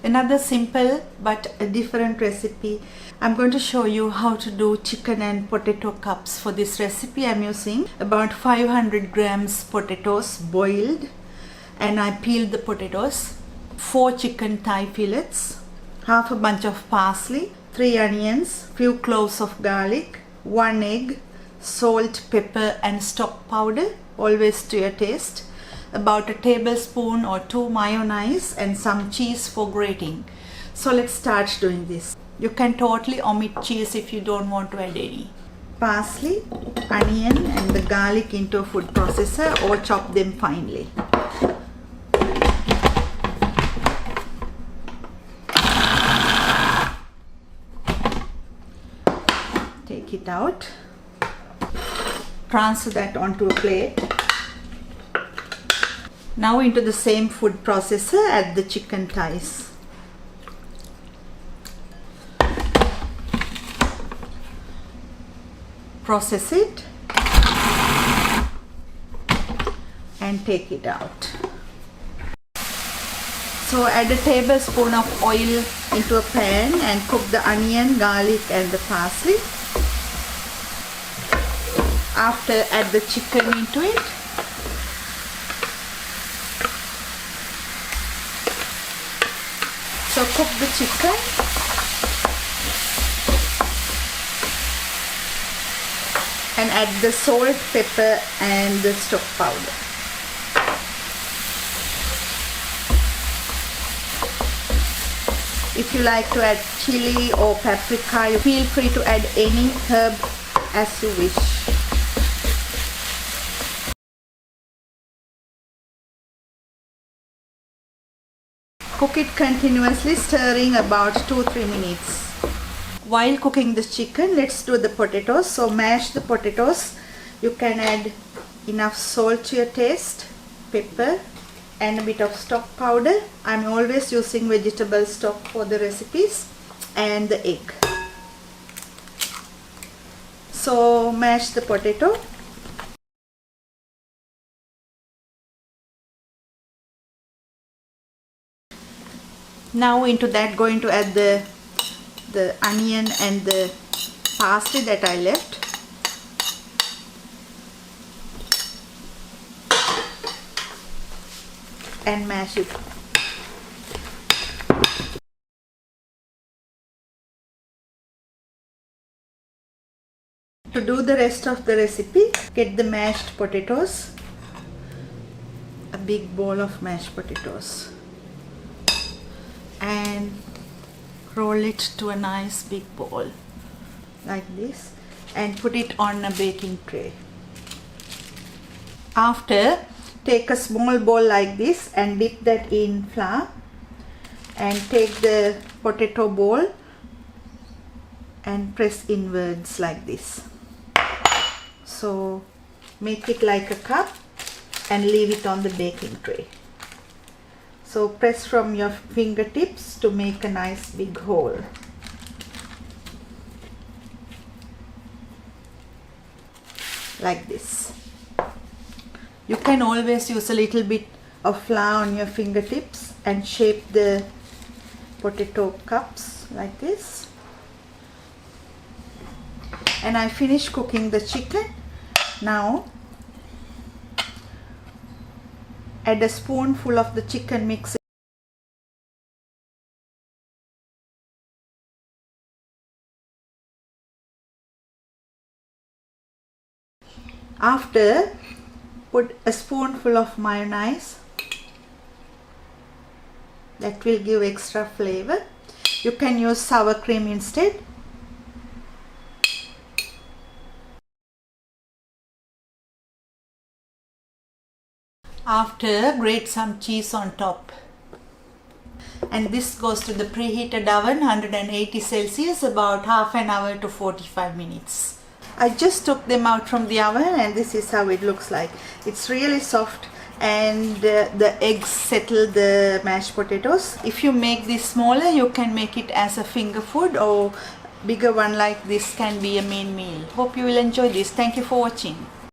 Another simple but a different recipe. I'm going to show you how to do chicken and potato cups. For this recipe I'm using about 500 grams potatoes boiled, and I peeled the potatoes, 4 chicken thigh fillets, half a bunch of parsley, 3 onions, few cloves of garlic, 1 egg, salt, pepper and stock powder, always to your taste, about a tablespoon or 2 mayonnaise and some cheese for grating. So let's start doing this. You can totally omit cheese if you don't want to add any. Parsley, onion and the garlic into a food processor or chop them finely. Take it out. Transfer that onto a plate. Now into the same food processor add the chicken thighs. Process it and take it out. So add a tablespoon of oil into a pan and cook the onion, garlic and the parsley. After add the chicken into it. So cook the chicken and add the salt, pepper and the stock powder. If you like to add chili or paprika, feel free to add any herb as you wish. Cook it continuously, stirring about 2-3 minutes. While cooking the chicken, let's do the potatoes. So mash the potatoes. You can add enough salt to your taste, pepper and a bit of stock powder. I'm always using vegetable stock for the recipes, and the egg. So mash the potato. Now into that going to add the onion and the parsley that I left. And mash it. To do the rest of the recipe, get the mashed potatoes, a big bowl of mashed potatoes, and roll it to a nice big ball like this and put it on a baking tray. After, take a small bowl like this and dip that in flour and take the potato bowl and press inwards like this. So make it like a cup and leave it on the baking tray. So press from your fingertips to make a nice big hole. Like this. You can always use a little bit of flour on your fingertips and shape the potato cups like this. And I finished cooking the chicken. Now add a spoonful of the chicken mix. After, put a spoonful of mayonnaise. That will give extra flavor. You can use sour cream instead. After, grate some cheese on top. And this goes to the preheated oven, 180 Celsius, about half an hour to 45 minutes. I just took them out from the oven and this is how it looks like. It's really soft and the eggs settle the mashed potatoes. If you make this smaller, you can make it as a finger food, or bigger one like this can be a main meal. Hope you will enjoy this. Thank you for watching.